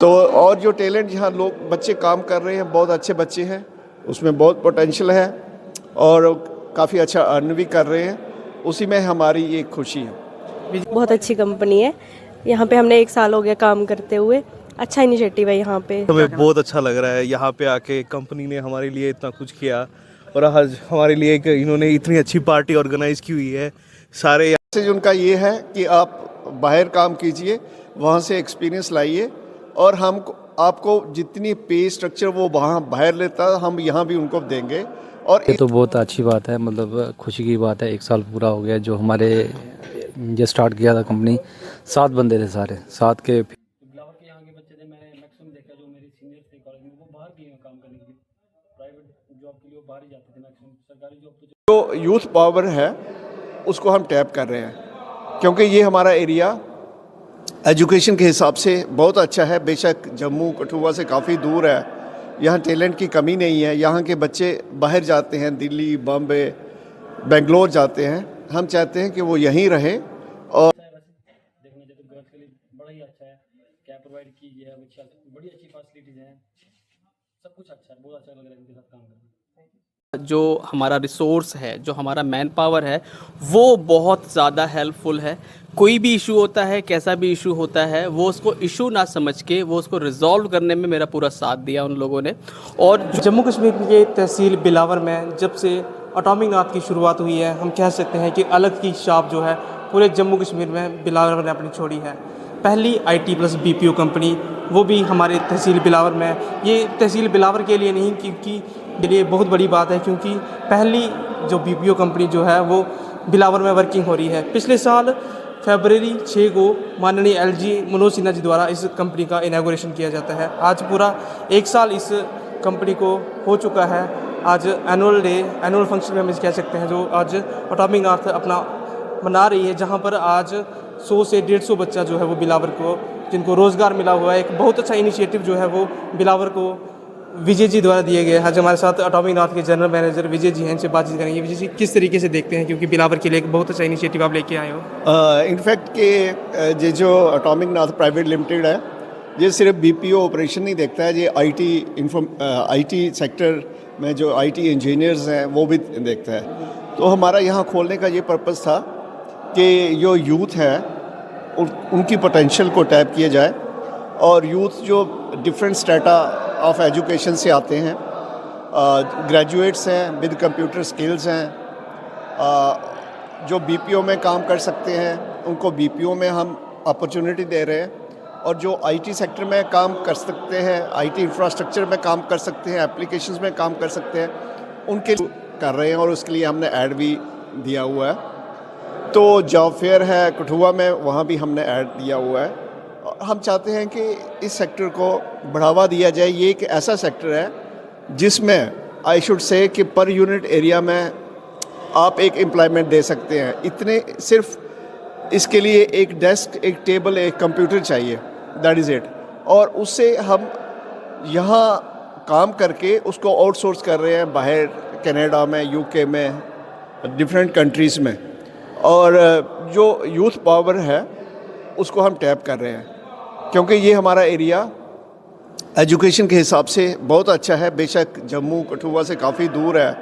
तो और जो टैलेंट यहाँ लोग बच्चे काम कर रहे हैं, बहुत अच्छे बच्चे हैं, उसमें बहुत पोटेंशियल है और काफ़ी अच्छा अर्न भी कर रहे हैं, उसी में हमारी ये खुशी है। बहुत अच्छी कंपनी है। यहाँ पे हमने 1 साल हो गया काम करते हुए। अच्छा इनिशिएटिव है यहाँ पे। हमें बहुत अच्छा लग रहा है यहाँ पे आके, कंपनी ने हमारे लिए इतना कुछ किया और आज हमारे लिए एक इन्होंने इतनी अच्छी पार्टी ऑर्गेनाइज की हुई है। सारे मैसेज उनका ये है कि आप बाहर काम कीजिए, वहाँ से एक्सपीरियंस लाइए और हम आपको जितनी पे स्ट्रक्चर वो वहाँ बाहर लेता है हम यहाँ भी उनको देंगे। और ये तो बहुत अच्छी बात है, मतलब खुशी की बात है। 1 साल पूरा हो गया जो हमारे जो स्टार्ट किया था कंपनी। 7 बंदे थे, सारे 7 के। बिलावर के यहाँ के बच्चे थे, मैंने मैक्सिमम देखा जो मेरे सीनियर थे कॉलेज में, वो बाहर गए हैं काम करने के लिए। प्राइवेट जॉब के लिए वो बाहर ही जाते थे मैक्सिमम। सरकारी जॉब तो जो यूथ पावर है उसको हम टैप कर रहे हैं, क्योंकि ये हमारा एरिया एजुकेशन के हिसाब से बहुत अच्छा है। बेशक जम्मू कठुआ से काफ़ी दूर है, यहाँ टैलेंट की कमी नहीं है। यहाँ के बच्चे बाहर जाते हैं, दिल्ली, बॉम्बे, बेंगलोर जाते हैं। हम चाहते हैं कि वो यहीं रहे। और देखने जाए तो गर्ल्स के लिए बड़ा ही अच्छा है। क्या प्रोवाइड की गया है, बड़ी अच्छी फैसिलिटीज़ हैं, सब कुछ अच्छा है। बहुत अच्छा लग रहा है इनके साथ काम करके। जो हमारा रिसोर्स है, जो हमारा मैन पावर है, वो बहुत ज़्यादा हेल्पफुल है। कोई भी इशू होता है, कैसा भी इशू होता है, वो उसको इशू ना समझ के वो उसको रिजॉल्व करने में मेरा पूरा साथ दिया उन लोगों ने। और जम्मू कश्मीर के तहसील बिलावर में जब से एटॉमिक नाथ की शुरुआत हुई है, हम कह सकते हैं कि अलग की छाप जो है पूरे जम्मू कश्मीर में बिलावर ने अपनी छोड़ी है। पहली IT प्लस BPO कंपनी, वो भी हमारे तहसील बिलावर में। ये तहसील बिलावर के लिए नहीं, क्योंकि के लिए बहुत बड़ी बात है, क्योंकि पहली जो BPO कंपनी जो है वो बिलावर में वर्किंग हो रही है। पिछले साल फरवरी 6 को माननीय LG मनोज सिन्हा जी द्वारा इस कंपनी का इनॉग्रेशन किया जाता है। आज पूरा 1 साल इस कंपनी को हो चुका है। आज एनुअल फंक्शन में हम इसे कह सकते हैं, जो आज एटॉमिक नाथ अपना मना रही है, जहाँ पर आज 100 से 150 बच्चा जो है वो बिलावर को, जिनको रोज़गार मिला हुआ है। एक बहुत अच्छा इनिशिएटिव जो है वो बिलावर को विजय जी द्वारा दिए गए। आज हमारे साथ एटॉमिक नाथ के जनरल मैनेजर विजय जी हैं, इनसे बातचीत करेंगे। विजय जी, किस तरीके से देखते हैं, क्योंकि बिलावर के लिए एक बहुत अच्छा इनिशिएटिव आप लेके आए हो? इनफैक्ट कि ये जो एटॉमिक नाथ प्राइवेट लिमिटेड है, ये सिर्फ BPO ऑपरेशन नहीं देखता है, ये IT सेक्टर में जो IT इंजीनियर्स हैं वो भी देखता है। तो हमारा यहाँ खोलने का ये पर्पज़ था कि जो यूथ है उनकी पोटेंशियल को टैप किया जाए। और यूथ जो डिफरेंट स्टेटा ऑफ एजुकेशन से आते हैं, ग्रेजुएट्स हैं विद कंप्यूटर स्किल्स हैं, जो BPO में काम कर सकते हैं, उनको BPO में हम अपॉर्चुनिटी दे रहे हैं। और जो IT सेक्टर में काम कर सकते हैं, IT इंफ्रास्ट्रक्चर में काम कर सकते हैं, एप्लीकेशंस में काम कर सकते हैं, उनके कर रहे हैं। और उसके लिए हमने ऐड भी दिया हुआ है। तो जॉब फेयर है कठुआ में, वहाँ भी हमने ऐड दिया हुआ है। हम चाहते हैं कि इस सेक्टर को बढ़ावा दिया जाए। ये एक ऐसा सेक्टर है जिसमें आई शुड से कि पर यूनिट एरिया में आप एक एम्प्लॉयमेंट दे सकते हैं। इतने सिर्फ इसके लिए एक डेस्क, एक टेबल, एक कंप्यूटर चाहिए, दैट इज़ इट। और उससे हम यहाँ काम करके उसको आउटसोर्स कर रहे हैं बाहर, कनाडा में, UK में, डिफरेंट कंट्रीज़ में। और जो यूथ पावर है उसको हम टैप कर रहे हैं, क्योंकि ये हमारा एरिया एजुकेशन के हिसाब से बहुत अच्छा है। बेशक जम्मू कठुआ से काफ़ी दूर है,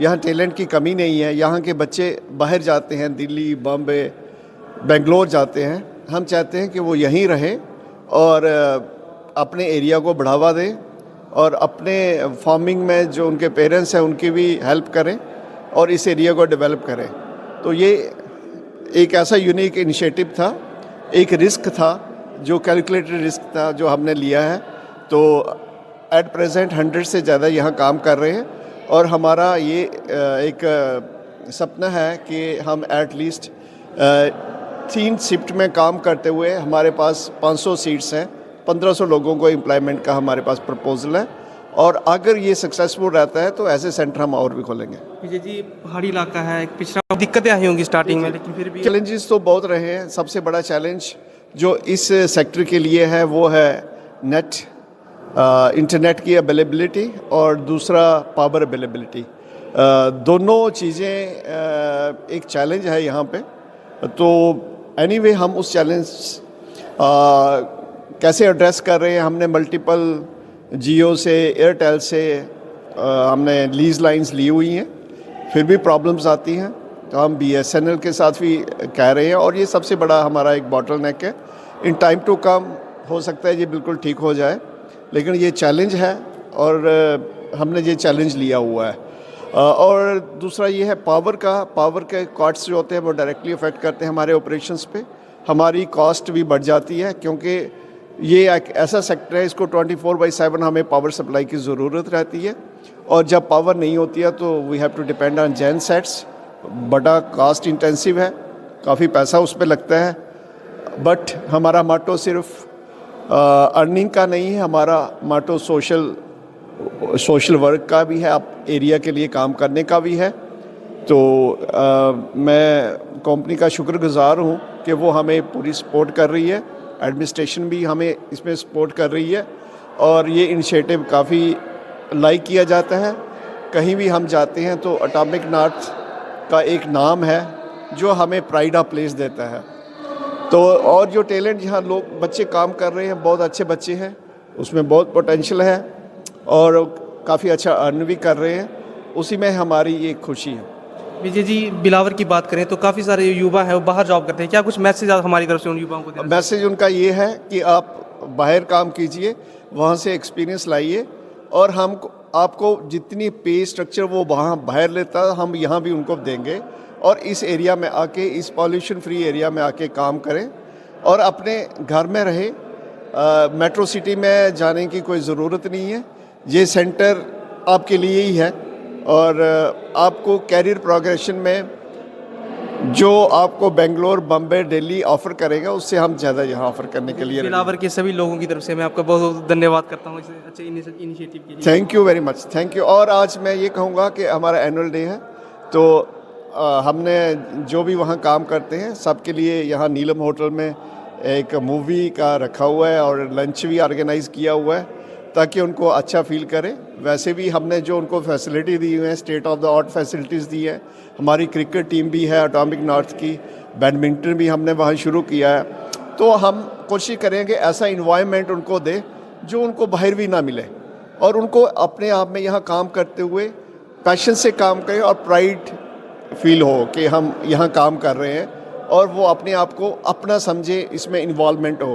यहाँ टैलेंट की कमी नहीं है। यहाँ के बच्चे बाहर जाते हैं, दिल्ली, बॉम्बे, बेंगलोर जाते हैं। हम चाहते हैं कि वो यहीं रहे और अपने एरिया को बढ़ावा दें और अपने फार्मिंग में जो उनके पेरेंट्स हैं उनकी भी हेल्प करें और इस एरिया को डेवलप करें। तो ये एक ऐसा यूनिक इनिशिएटिव था, एक रिस्क था, जो कैलकुलेटेड रिस्क था जो हमने लिया है। तो एट प्रेजेंट 100 से ज़्यादा यहाँ काम कर रहे हैं। और हमारा ये एक सपना है कि हम एट लीस्ट 3 शिफ्ट में काम करते हुए, हमारे पास 500 सीट्स हैं, 1500 लोगों को एम्प्लॉयमेंट का हमारे पास प्रपोजल है। और अगर ये सक्सेसफुल रहता है तो ऐसे सेंटर हम और भी खोलेंगे। विजय जी, पहाड़ी इलाका है, पिछड़ा दिक्कतें आई होंगी स्टार्टिंग में, लेकिन फिर भी चैलेंजेस तो बहुत रहे हैं। सबसे बड़ा चैलेंज जो इस सेक्टर के लिए है वो है इंटरनेट की अवेलेबिलिटी और दूसरा पावर अवेलेबिलिटी। दोनों चीज़ें एक चैलेंज है यहाँ पे। तो एनीवे हम उस चैलेंज कैसे एड्रेस कर रहे हैं। हमने मल्टीपल जियो से, एयरटेल से हमने लीज लाइंस ली हुई हैं, फिर भी प्रॉब्लम्स आती हैं, तो हम BSNL के साथ भी कह रहे हैं, और ये सबसे बड़ा हमारा एक बॉटलनेक है। इन टाइम टू कम हो सकता है ये बिल्कुल ठीक हो जाए, लेकिन ये चैलेंज है और हमने ये चैलेंज लिया हुआ है। और दूसरा ये है पावर के कॉस्ट्स जो होते हैं वो डायरेक्टली अफेक्ट करते हैं हमारे ऑपरेशंस पे। हमारी कॉस्ट भी बढ़ जाती है, क्योंकि ये एक ऐसा सेक्टर है, इसको 24/7 हमें पावर सप्लाई की ज़रूरत रहती है, और जब पावर नहीं होती है तो we have to depend on gene sets. बड़ा कॉस्ट इंटेंसिव है, काफ़ी पैसा उस पर लगता है, बट हमारा मोटो सिर्फ अर्निंग का नहीं है, हमारा मोटो सोशल वर्क का भी है, आप एरिया के लिए काम करने का भी है। तो मैं कंपनी का शुक्रगुजार हूँ कि वो हमें पूरी सपोर्ट कर रही है, एडमिनिस्ट्रेशन भी हमें इसमें सपोर्ट कर रही है, और ये इनिशिएटिव काफ़ी लाइक किया जाता है। कहीं भी हम जाते हैं तो एटॉमिक नॉर्थ का एक नाम है जो हमें प्राइड ऑफ प्लेस देता है। तो और जो टैलेंट यहाँ लोग बच्चे काम कर रहे हैं, बहुत अच्छे बच्चे हैं, उसमें बहुत पोटेंशियल है और काफ़ी अच्छा अर्न भी कर रहे हैं, उसी में हमारी ये खुशी है। विजय जी, बिलावर की बात करें तो काफ़ी सारे युवा हैं वो बाहर जॉब करते हैं, क्या कुछ मैसेज हमारी तरफ से उन युवाओं को देना? मैसेज उनका ये है कि आप बाहर काम कीजिए, वहाँ से एक्सपीरियंस लाइए, और हम आपको जितनी पे स्ट्रक्चर वो वहाँ बाहर लेता है हम यहाँ भी उनको देंगे, और इस एरिया में आके, इस पॉल्यूशन फ्री एरिया में आके काम करें और अपने घर में रहे। मेट्रो सिटी में जाने की कोई ज़रूरत नहीं है, ये सेंटर आपके लिए ही है, और आपको कैरियर प्रोग्रेशन में जो आपको बेंगलोर, बम्बई, दिल्ली ऑफ़र करेगा, उससे हम ज़्यादा यहाँ ऑफ़र करने के लिए। बिलावर के सभी लोगों की तरफ से मैं आपका बहुत बहुत धन्यवाद करता हूँ इस अच्छे इनिशिएटिव के लिए। Thank you very much, thank you. और आज मैं ये कहूँगा कि हमारा एनुअल डे है, तो हमने जो भी वहाँ काम करते हैं सबके लिए यहाँ नीलम होटल में एक मूवी का रखा हुआ है और लंच भी ऑर्गेनाइज़ किया हुआ है, ताकि उनको अच्छा फील करें। वैसे भी हमने जो उनको फैसिलिटी दी हुई है, state of the art facilities दी है। हमारी क्रिकेट टीम भी है एटॉमिक नॉर्थ की, बैडमिंटन भी हमने वहाँ शुरू किया है। तो हम कोशिश करेंगे ऐसा इन्वायरमेंट उनको दे जो उनको बाहर भी ना मिले, और उनको अपने आप में यहाँ काम करते हुए पैशन से काम करें और प्राइड फील हो कि हम यहाँ काम कर रहे हैं, और वो अपने आप को अपना समझे, इसमें इन्वॉल्वमेंट हो।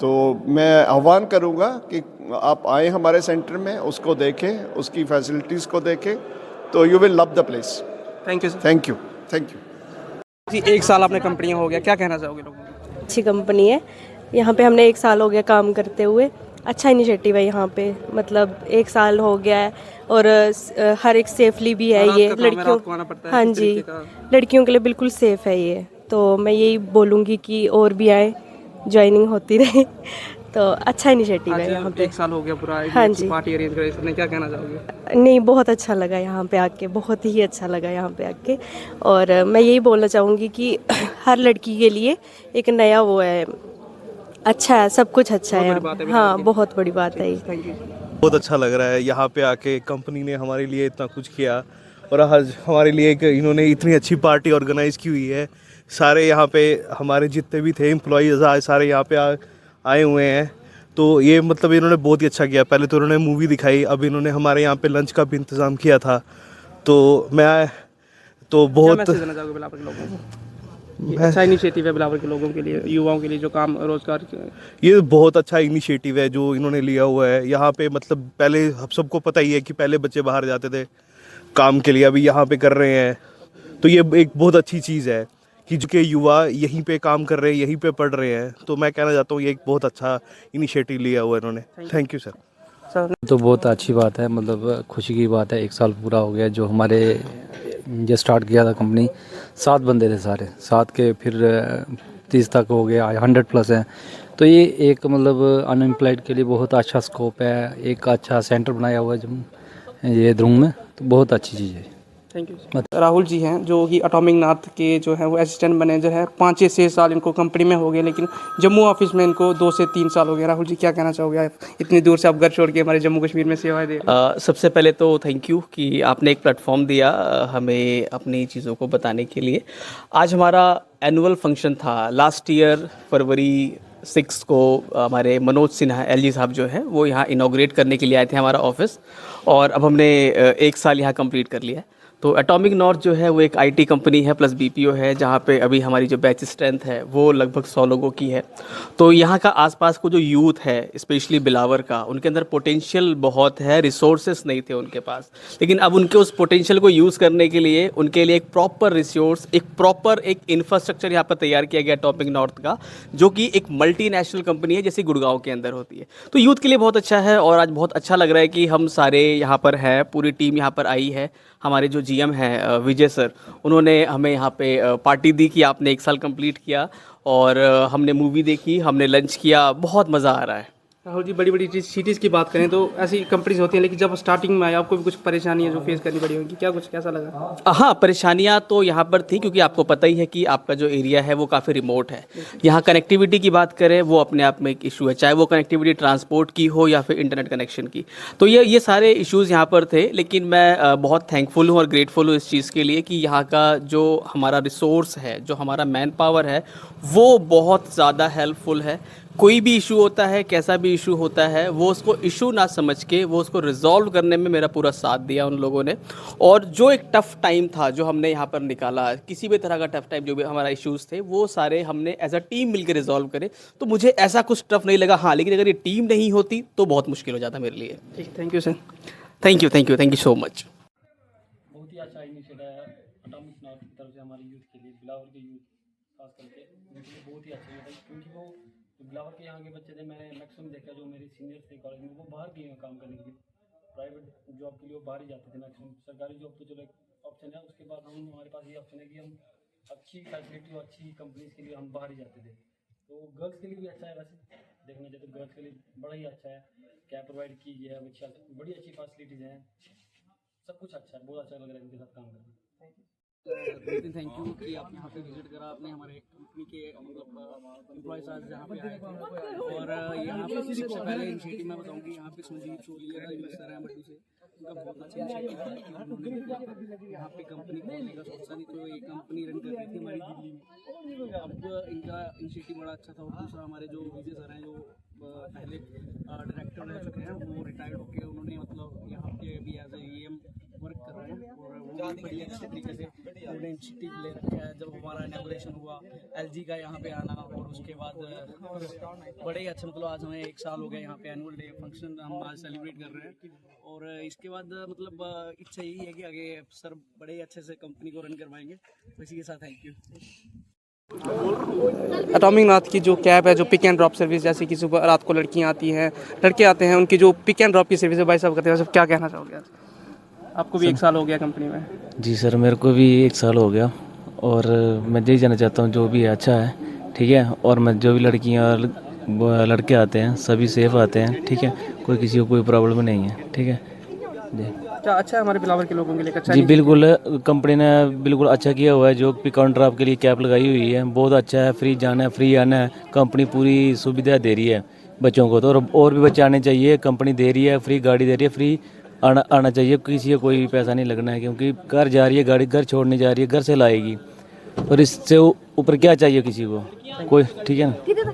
तो मैं आह्वान करूँगा कि आप आए हमारे सेंटर में, उसको देखें, उसकी फैसिलिटीज़ को देखें, तो you will love the place. Thank you sir. Thank you, thank you. जी, 1 साल आपने कंपनी हो गया, क्या कहना चाहोगे लोगों को? अच्छी कंपनी है, यहाँ पे हमने 1 साल हो गया काम करते हुए। अच्छा इनिशिएटिव है यहाँ पे, मतलब 1 साल हो गया है, और हर एक सेफली भी है ये लड़कियों। हाँ जी, लड़कियों के लिए बिल्कुल सेफ़ है ये। तो मैं यही बोलूँगी कि और भी आए, ज्वाइनिंग होती रहे। तो अच्छा इनिशिएटिव है यहाँ पे। 1 साल हो गया पूरा। हाँ जी। पार्टी अरेंज करी इसने, क्या कहना चाहोगे? नहीं, बहुत अच्छा लगा यहाँ पे आके, बहुत ही अच्छा लगा यहाँ पे आके। और मैं यही बोलना चाहूँगी कि हर लड़की के लिए एक नया वो है, अच्छा है, सब कुछ अच्छा है यहाँ। हाँ, बहुत बड़ी बात है ये। Thank you. बहुत अच्छा लग रहा है यहाँ पे आके, कंपनी ने हमारे लिए इतना कुछ किया, और आज हमारे लिए एक इन्होंने इतनी अच्छी पार्टी ऑर्गेनाइज़ की हुई है। सारे यहाँ पे हमारे जितने भी थे एम्प्लॉयज़ सारे यहाँ पे आए हुए हैं, तो ये मतलब इन्होंने बहुत ही अच्छा किया। पहले तो इन्होंने मूवी दिखाई, अब इन्होंने हमारे यहाँ पे लंच का भी इंतज़ाम किया था। तो मैं तो बहुत क्या मैसेज देना चाहोगे बिलावर के लोगों को? ये अच्छा इनिशिएटिव है बिलावर के लोगों के लिए, युवाओं के लिए जो काम रोजगार। ये बहुत अच्छा इनिशिएटिव है जो इन्होंने लिया हुआ है यहाँ पे। मतलब पहले हम सबको पता ही है कि पहले बच्चे बाहर जाते थे काम के लिए, अभी यहाँ पे कर रहे हैं, तो ये एक बहुत अच्छी चीज़ है कि जो के युवा यहीं पे काम कर रहे हैं, यहीं पे पढ़ रहे हैं। तो मैं कहना चाहता हूँ ये एक बहुत अच्छा इनिशिएटिव लिया हुआ है इन्होंने। Thank you sir. तो बहुत अच्छी बात है, मतलब खुशी की बात है। 1 साल पूरा हो गया जो हमारे जो स्टार्ट किया था कंपनी, 7 बंदे थे सारे, 7 के फिर 30 तक हो गया, 100+ हैं। तो ये एक मतलब अनएम्प्लॉयड के लिए बहुत अच्छा स्कोप है, एक अच्छा सेंटर बनाया हुआ है ये द्रुंग में, तो बहुत अच्छी चीज़ है। Thank you. राहुल जी हैं जो कि एटॉमिक नॉर्थ के जो है वो असिस्टेंट मैनेजर है। 5 या 6 साल इनको कंपनी में हो गए, लेकिन जम्मू ऑफिस में इनको 2 से 3 साल हो गए। राहुल जी, क्या कहना चाहोगे आप, इतनी दूर से आप घर छोड़ के हमारे जम्मू कश्मीर में सेवाएं दे रहे हैं? सबसे पहले तो थैंक यू कि आपने एक प्लेटफॉर्म दिया हमें अपनी चीज़ों को बताने के लिए। आज हमारा एनुअल फंक्शन था, लास्ट ईयर फरवरी 6 को हमारे मनोज सिन्हा LG साहब जो है वो यहाँ इनॉग्रेट करने के लिए आए थे हमारा ऑफिस, और अब हमने 1 साल यहाँ कंप्लीट कर लिया है। तो एटॉमिक नॉर्थ जो है वो एक IT कंपनी है प्लस BPO है, जहाँ पे अभी हमारी जो बैच स्ट्रेंथ है वो लगभग 100 लोगों की है। तो यहाँ का आसपास को जो यूथ है स्पेशली बिलावर का, उनके अंदर पोटेंशियल बहुत है, रिसोर्सेस नहीं थे उनके पास, लेकिन अब उनके उस पोटेंशियल को यूज़ करने के लिए उनके लिए एक प्रॉपर रिसोर्स, एक इंफ्रास्ट्रक्चर यहाँ पर तैयार किया गया एटॉमिक नॉर्थ का, जो कि एक मल्टीनेशनल कंपनी है जैसे गुड़गांव के अंदर होती है। तो यूथ के लिए बहुत अच्छा है, और आज बहुत अच्छा लग रहा है कि हम सारे यहाँ पर हैं, पूरी टीम यहाँ पर आई है। हमारे जो GM हैं विजय सर, उन्होंने हमें यहाँ पे पार्टी दी कि आपने 1 साल कंप्लीट किया, और हमने मूवी देखी, हमने लंच किया, बहुत मज़ा आ रहा है। राहुल जी, बड़ी बड़ी सिटीज़ की बात करें तो ऐसी कंपनीज होती हैं, लेकिन जब स्टार्टिंग में आए आपको भी कुछ परेशानियां जो फेस करनी पड़ी होंगी, क्या कुछ कैसा लगा? हाँ, परेशानियाँ तो यहाँ पर थी, क्योंकि आपको पता ही है कि आपका जो एरिया है वो काफ़ी रिमोट है। यहाँ कनेक्टिविटी की बात करें वो अपने आप में एक इशू है, चाहे वो कनेक्टिविटी ट्रांसपोर्ट की हो या फिर इंटरनेट कनेक्शन की। तो ये सारे इश्यूज़ यहाँ पर थे, लेकिन मैं बहुत थैंकफुल हूँ और ग्रेटफुल हूँ इस चीज़ के लिए कि यहाँ का जो हमारा रिसोर्स है, जो हमारा मैन पावर है, वो बहुत ज़्यादा हेल्पफुल है। कोई भी इशू होता है, कैसा भी इशू होता है, वो उसको इशू ना समझ के वो उसको रिजॉल्व करने में मेरा पूरा साथ दिया उन लोगों ने। और जो एक टफ़ टाइम था जो हमने यहाँ पर निकाला, किसी भी तरह का टफ़ टाइम जो भी हमारा इश्यूज़ थे, वो सारे हमने एज अ टीम मिलकर रिजॉल्व करे। तो मुझे ऐसा कुछ टफ नहीं लगा। हाँ, लेकिन अगर ये टीम नहीं होती तो बहुत मुश्किल हो जाता मेरे लिए। ठीक, thank you sir. Thank you so much. बहुत ही अच्छा इनिशिएटिव है एटॉमिक नॉर्थ की तरफ से हमारे यूथ के लिए, बिलावर के यूथ खास करके उनके लिए बहुत ही अच्छा है, क्योंकि वो बिलावर के यहाँ के बच्चे थे, मैंने मैक्सिमम देखा जो मेरे सीनियर थे कॉलेज में, वो बाहर गए हैं काम करने के लिए, प्राइवेट जॉब के लिए वो बाहर ही जाते थे मैक्सिमम। सरकारी जॉब तो चलो एक ऑप्शन है, उसके बाद हमारे पास ये ऑप्शन है कि हम अच्छी फैसिलिटी और अच्छी कंपनीज के लिए हम बाहर ही जाते थे। तो गर्ल्स के लिए भी अच्छा है, वैसे देखना चाहिए तो गर्ल्स के लिए बड़ा ही अच्छा है। कैब प्रोवाइड की है, बड़ी अच्छी फैसिलिटीज़ हैं, सब कुछ अच्छा है, बहुत अच्छा लग रहा है इनके साथ काम करके। थैंक यू कि आप यहाँ पे विजिट करा आपने, हमारे कंपनी के मतलब एम्प्लॉयज़ आज यहाँ पे आए थे। और यहाँ पे सबसे पहले इनिशिएटिव मैं बताऊँगी, यहाँ पे संजीव चोलिया सर हैं मड्डू से, उनका बहुत अच्छा इनिशिएटिव है कि उन्होंने यहाँ पे कंपनी खोलने का सोचा, नहीं तो ये कंपनी रन कर रही थी हमारी दिल्ली में। अब इनका इनिशिएटिव बड़ा अच्छा था। और दूसरा हमारे जो विजय सर हैं, जो पहले डायरेक्टर रह चुके हैं, वो रिटायर्ड होकर उन्होंने मतलब यहाँ पे अभी एज EM वर्क कर रहे हैं, और वो बड़ी अच्छे तरीके से उन्होंने इनिशिएटिव ले रखा है। जब हमारा इनॉग्रेशन हुआ LG का यहाँ पे आना, और उसके बाद बड़े ही अच्छे, मतलब आज हमें 1 साल हो गया यहाँ पे एनुअल डे फंक्शन हम आज सेलिब्रेट कर रहे हैं। और इसके बाद मतलब इच्छा यही है कि आगे सर बड़े ही अच्छे से कंपनी को रन करवाएंगे। तो इसी के साथ थैंक यू। एटॉमिक नॉर्थ की जो कैब है, जो पिक एंड ड्रॉप सर्विस, जैसे कि सुबह रात को लड़कियां आती हैं, लड़के आते हैं, उनकी जो पिक एंड ड्रॉप की सर्विस है भाई साहब करते हैं, सब क्या कहना चाहोगे? आज आपको भी 1 साल हो गया कंपनी में। जी सर, मेरे को भी 1 साल हो गया, और मैं यही जानना चाहता हूँ जो भी है अच्छा है, ठीक है। और मैं जो भी लड़कियाँ और लड़के आते हैं सभी सेफ आते हैं, ठीक है, कोई किसी को कोई प्रॉब्लम नहीं है, ठीक है जी। अच्छा है हमारे बिलावर के लोगों के लिए अच्छा जी बिल्कुल, कंपनी ने बिल्कुल अच्छा किया हुआ है। जो पिक एंड ड्रॉप के लिए कैब लगाई हुई है बहुत अच्छा है, फ्री जाना है फ्री आना है, कंपनी पूरी सुविधा दे रही है बच्चों को। तो और भी बच्चे आने चाहिए, कंपनी दे रही है, फ्री गाड़ी दे रही है, फ्री आना चाहिए, किसी को कोई पैसा नहीं लगना है, क्योंकि घर जा रही है गाड़ी, घर छोड़ने जा रही है, घर से लाएगी, और इससे ऊपर क्या चाहिए किसी को, कोई, ठीक है ना।